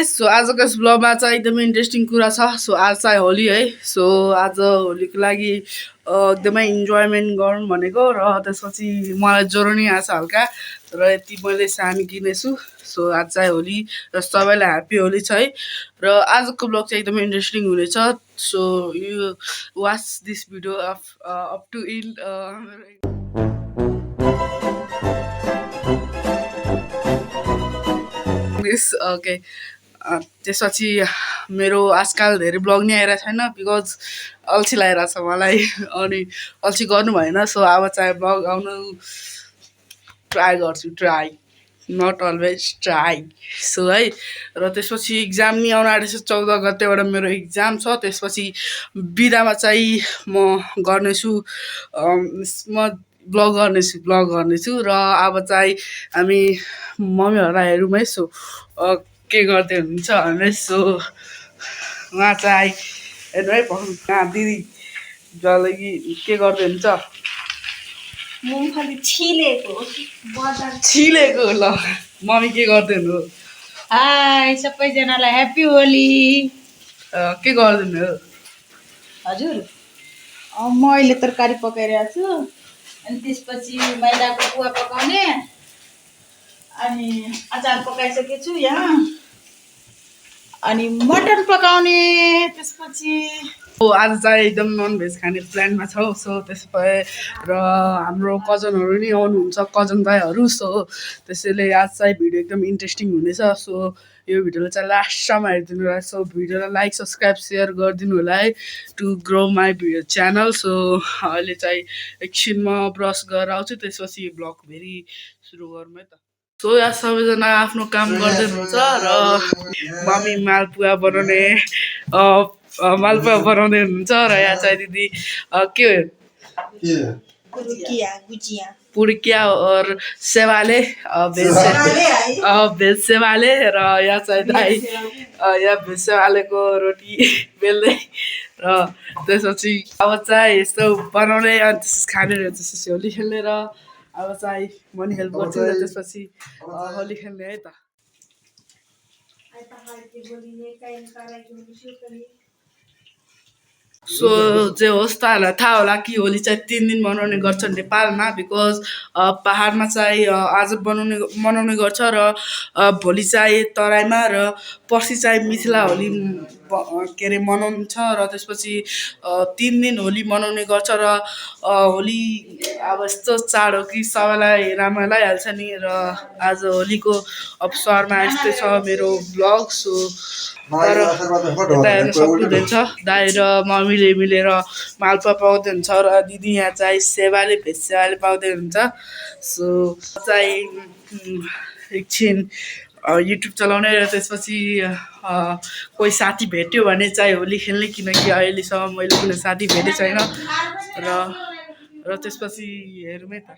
So आजको यस ब्लगमा चाहिँ एकदमै इन्ट्रेस्टिङ कुरा छ। सो आज चाहिँ होली है। सो आज होलीको लागि एकदमै इन्जोयमेन्ट गरौँ भनेको र त्यसपछि मलाई ज्वरो नि आएको छ हल्का र यति मैले सानी किनेछु। सो आज चाहिँ होली र सबैलाई ह्याप्पी होली छ है। र आजको ब्लग चाहिँ एकदमै इन्ट्रेस्टिङ हुनेछ। So you watch this video up to end. Okay त्यसपछि मेरो आजकल धेरै ब्लग नि आइरहेको छैन बिकज अल्छी लागिरहेको छ मलाई अनि अल्छी गर्नु भएन। सो अब चाहिँ ब्लग आउनु ट्राई गर्छु, try not always try. So है र त्यसपछि इक्जाम नि आउनु आँटेछ 14 गतेबाट मेरो इक्जाम छ। त्यसपछि बिदामा चाहिँ म गर्नेछु ब्लग गर्नेछु र अब चाहिँ हामी मम्मीहरूलाई हेरौँ है। सो के गर्दै हुनुहुन्छ भने सो उहाँ चाहिँ हेर्नु है कहाँ दिदी जसले कि के गर्दै हुन्छ मुङफली छिलेको ल मम्मी के गर्दै हुनु? हाई सबैजनालाई ह्याप्पी होली। के गर्दैन हो हजुर म अहिले तरकारी पकाइरहेको छु अनि त्यसपछि मैदाको पुवा पकाउने अनि अचार पकाइसकेको छु यहाँ अनि मटन पकाउने त्यसपछि आज चाहिँ एकदम ननभेज खाने प्लानमा छौँ। सो त्यसपछि र हाम्रो कजनहरू नि आउनुहुन्छ, कजन दाइहरू। सो त्यसैले आज चाहिँ भिडियो एकदम इन्ट्रेस्टिङ हुनेछ। सो यो भिडियोलाई चाहिँ लास्टसम्म हेरिदिनु होला। सो भिडियोलाई लाइक सब्सक्राइब सेयर गरिदिनु होला है to grow my video channel. So अहिले चाहिँ एकछिनमा ब्रस गरेर आउँछु, त्यसपछि ब्लग फेरि सुरु गरौँ है त। सो यहाँ सबैजना आफ्नो काम गर्दै हुनुहुन्छ र मम्मी मालपुवा बनाउँदै हुनुहुन्छ र यहाँ चाहिँ दिदी के पुर्किया और सेवाले भेज सेवाले र यहाँ चाहिँ दाइ यहाँ भेज सेवालेको रोटी बेल्दै र त्यसपछि अब चाहिँ यस्तो बनाउने अनि त्यसपछि खाने र त्यसपछि होली खेल्ने र अब चाहिँ म नि हेल्प गर्छु र त्यसपछि होली खेल्ने है त। सो जे होस् तपाईँहरूलाई थाहा होला कि होली चाहिँ 3 दिन मनाउने गर्छ नेपालमा बिकज पाहाडमा चाहिँ आज मनाउने गर्छ र भोलि चाहिँ तराईमा र पर्सि चाहिँ मिथिला होली के अरे मनाउँछ र त्यसपछि 3 दिन होली मनाउने गर्छ र होली अब यस्तो चाड हो कि सबैलाई राम्रो लागिहाल्छ नि। र आज होलीको अवसरमा यस्तै छ मेरो ब्लग। सो तर यता हेर्नु सक्नुहुँदैछ दाइ र मम्मीले मिलेर मालपुवा पाउँदै हुन्छ र दिदी यहाँ चाहिँ भेज सेवाले पाउँदै हुन्छ। सो चाहिँ एकछिन युट्युब चलाउने र त्यसपछि कोही साथी भेट्यो भने चाहिँ होली खेल्ने, किनकि अहिलेसम्म मैले कुनै साथी भेटेको छैन र त्यसपछि हेरौँ है त।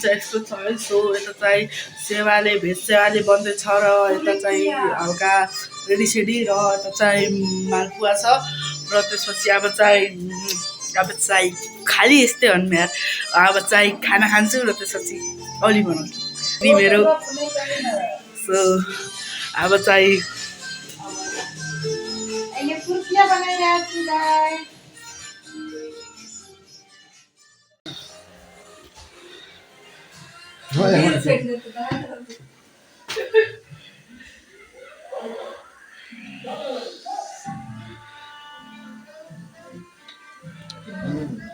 चाहिँ यस्तो छ है। सो यता चाहिँ सेवाले भेज सेवाले बन्दैछ र यता चाहिँ हल्का रेडीसेडी र यता चाहिँ मालपुवा छ र त्यसपछि अब चाहिँ खालि यस्तै हो नि यार। अब चाहिँ खाना खान्छु र त्यसपछि अलि बनाउँछु मेरो। सो अब चाहिँ ये कुर्सियाँ बनाइरहेको छु गाइस।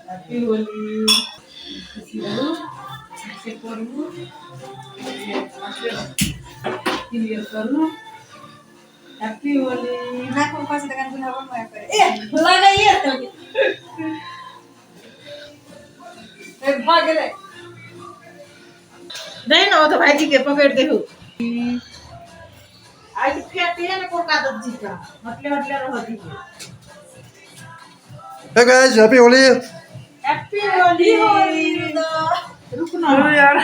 Happy Holi. खुसीहरू से गर्नु क्लियर गर्नु। ह्याप्पी होली। नाकमा पैसा त कान गुनाबो म गरे ए लगाइए त ए भागले नहीं ना वो तो भाई जी के पकड़ दे हो आज फेटे है ना को कागज जी का मतलब रहती है। Hey guys, happy Holi! Happy Holi रुकना यार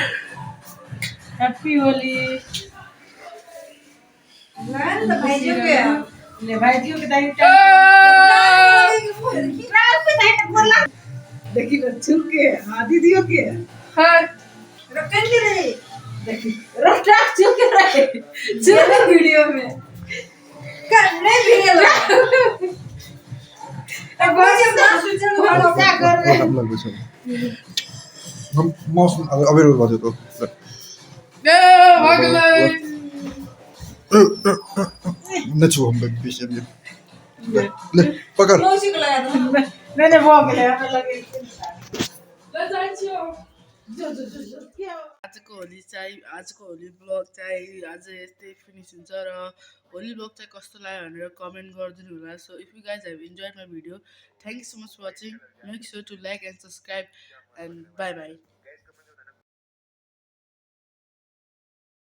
हैप्पी होली। ले भाइजियों के दाई देखी तो छुके हाँ दीदियों के हाँ रखन के रहे देखी रोटा छुके रहे छुके वीडियो में करने वीडियो अब क्या कर रहे हम लग बच्चों हम मौसम अवेयर हो जाते तो नचो हम बीच में ले पकड़ मौसी को लगा दो मैंने वो के लिए हमें लगे आजको होली ब्लग चाहिँ आज यस्तै फिनिस हुन्छ र होली ब्लग चाहिँ कस्तो लाग्यो भनेर कमेन्ट गरिदिनु होला। So if you guys have enjoyed my video, thank you so much for watching. Make sure to like and subscribe and bye by.